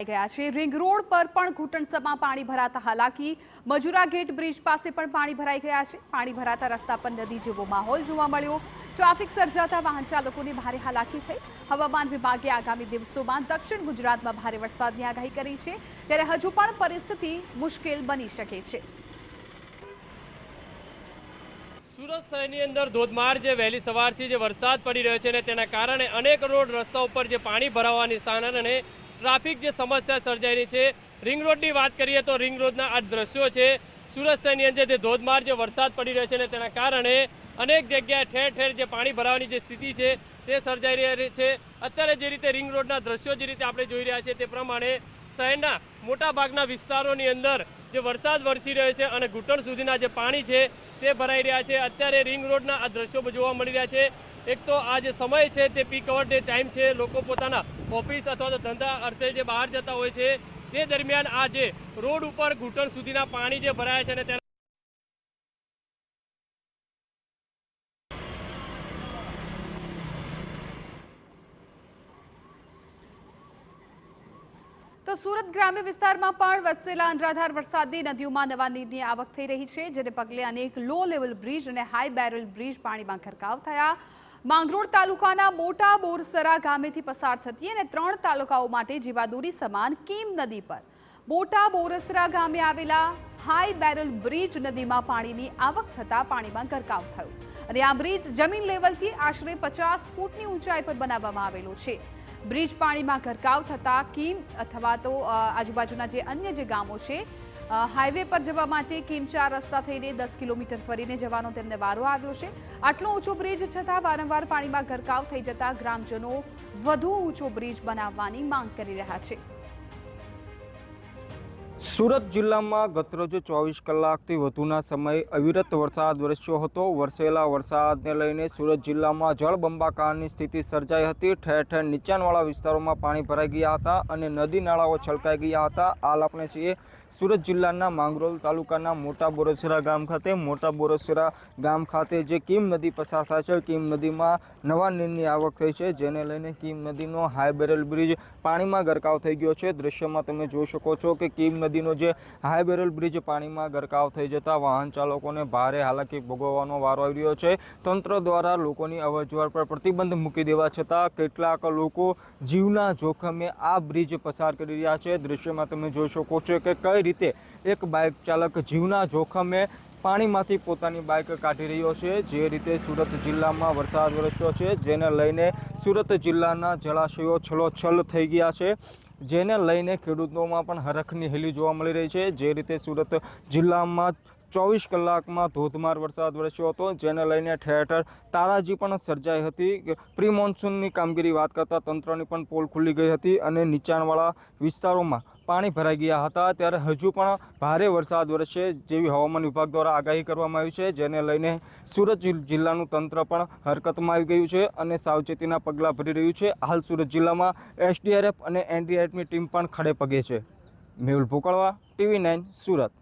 ગયા છે। Ring road પર પણ ઘૂંટણસમાં પાણી ભરાતા હાલાકી, મજુરા ગેટ બ્રિજ પાસે પણ પાણી ભરાઈ ગયા છે। પાણી ભરાતા રસ્તા પર નદી જેવો માહોલ જોવા મળ્યો। ટ્રાફિક સર્જાતા વાહન ચાલકોને ભારે હાલાકી થઈ। હવામાન વિભાગે આગામી દિવસોમાં દક્ષિણ ગુજરાતમાં ભારે વરસાદની આગાહી કરી છે, ત્યારે હજુ પણ પરિસ્થિતિ મુશ્કેલ બની શકે છે। સુરત શહેરની અંદર ધોધમાર વહેલી સવારથી વરસાદ પડી રહ્યો છે અને તેના કારણે અનેક રોડ રસ્તા ઉપર પાણી ભરાવાની કારણે ટ્રાફિક સમસ્યા સર્જાઈ રહી છે। રિંગ રોડની વાત કરીએ તો રિંગ રોડના આ દ્રશ્યો છે। સુરત શહેરની અંદર ધોધમાર વરસાદ પડી રહ્યો છે અને તેના કારણે અનેક જગ્યાએ ઠેર ઠેર પાણી ભરાવાની સ્થિતિ છે તે સર્જાઈ રહી છે। અત્યારે જે રીતે રિંગ રોડના દ્રશ્યો જે રીતે આપણે જોઈ રહ્યા છીએ તે પ્રમાણે શહેરના મોટાભાગના વિસ્તારોની અંદર વરસાદ વરસી રહ્યો છે અને ઘૂંટણ સુધીના પાણી છે તે ભરાઈ રહ્યા છે। અત્યારે રિંગ રોડના આ દ્રશ્યો જોવા મળી રહ્યા છે। એક તો આ સમય છે તે પીક અવર ડે ટાઈમ છે, લોકો પોતાના ઓફિસ અથવા તો ધંધા અર્થે બહાર જતા હોય છે, તે દરમિયાન આ રોડ ઉપર ઘૂંટણ સુધીના પાણી ભરાયા છે અને તેના તો સુરત ગ્રામ્ય વિસ્તારમાં પણ વરસેલા અનરાધાર વરસાદથી નદીઓમાં નવા નીરની આવક થઈ રહી છે, જેને પગલે અનેક લો લેવલ બ્રિજ અને હાઈ બેરલ બ્રિજ પાણીમાં ગરકાવ થયા। માંગરોળ તાલુકાના મોટા બોરસરા ગામેથી પસાર થતી અને 3 તાલુકાઓ માટે જીવાદોરી સમાન કીમ નદી પર મોટા બોરસરા ગામે આવેલા હાઈ બેરલ બ્રિજ નદીમાં પાણીની આવક થતા પાણીમાં ગરકાવ થયો અને આ બ્રિજ જમીન લેવલથી આશરે 50 ફૂટની ઊંચાઈ પર બનાવવામાં આવેલો છે। બ્રિજ પાણીમાં ગરકાવ થતા કીમ અથવા તો આજુબાજુના અન્ય ગામો છે હાઈવે પર જવા માટે કીમ 4 રસ્તા થઈને 10 કિલોમીટર ફરીને જવાનો તેમને વારો આવ્યો છે। આટલો ઊંચો બ્રિજ છતાં વારંવાર પાણીમાં ગરકાવ થઈ જતા ગ્રામજનો વધુ ઊંચો બ્રિજ બનાવવાની માંગ કરી રહ્યા છે। સુરત જિલ્લામાં ગતરોજ 24 કલાકથી વધુના સમય અવિરત વરસાદ વરસ્યો હતો। વરસેલા વરસાદને લઈને સુરત જિલ્લામાં જળબંબાકારની સ્થિતિ સર્જાઈ હતી। ઠેર ઠેર નીચાણવાળા વિસ્તારોમાં પાણી ભરાઈ ગયા હતા અને નદી નાળાઓ છલકાઈ ગયા હતા। હાલ આપણે છીએ સુરત જિલ્લાના માંગરોળ તાલુકાના મોટા બોરસરા ગામ ખાતે। મોટા બોરસરા ગામ ખાતે કીમ નદી પસાર થાય છે, કીમ નદીમાં નવા નીરની આવક થઈ છે, જેને લઈને કીમ નદીનો હાઈ બેરલ બ્રિજ પાણીમાં ગરકાવ થઈ ગયો છે। દ્રશ્યમાં તમે જોઈ શકો છો કે કીમ નદીનો હાઈ બેરલ બ્રિજ પાણીમાં ગરકાવ થઈ જતા વાહન ચાલકોને ભારે હાલાકી ભોગવવાનો વારો આવી રહ્યો છે। તંત્ર દ્વારા લોકોની અવરજવર પર પ્રતિબંધ મૂકી દેવા છતાં કેટલાક લોકો જીવના જોખમે આ બ્રિજ પસાર કરી રહ્યા છે। દ્રશ્યમાં તમે જોઈ શકો છો કે કઈ રીતે એક બાઇક ચાલક જીવના જોખમે પાણીમાંથી પોતાની બાઇક કાઢી રહ્યો છે। જે રીતે સુરત જિલ્લામાં વરસાદ વરસ્યો છે, જેને લઈને સુરત જિલ્લાના જળાશયો છલોછલ થઈ ગયા છે, જેને લઈને ખેડૂતોમાં પણ હરખની હેલી જોવા મળી રહી છે। જે રીતે સુરત જિલ્લામાં 24 કલાકમાં ધોધમાર વરસાદ વરસ્યો હતો, જેને લઈને ઠેર ઠેર તારાજી પણ સર્જાઈ હતી। પ્રી મોન્સૂનની કામગીરી વાત કરતાં તંત્રની પણ પોલ ખુલ્લી ગઈ હતી અને નીચાણવાળા વિસ્તારોમાં પાણી ભરાઈ ગયા હતા। ત્યારે હજુ પણ ભારે વરસાદ વરસશે જેવી હવામાન વિભાગ દ્વારા આગાહી કરવામાં આવી છે, જેને લઈને સુરત જિલ્લાનું તંત્ર પણ હરકતમાં આવી ગયું છે અને સાવચેતીના પગલાં ભરી રહ્યું છે। હાલ સુરત જિલ્લામાં SDRF અને NDRFની ટીમ પણ ખડે પગે છે। મેહુલ ભોકળવા, TV9 સુરત।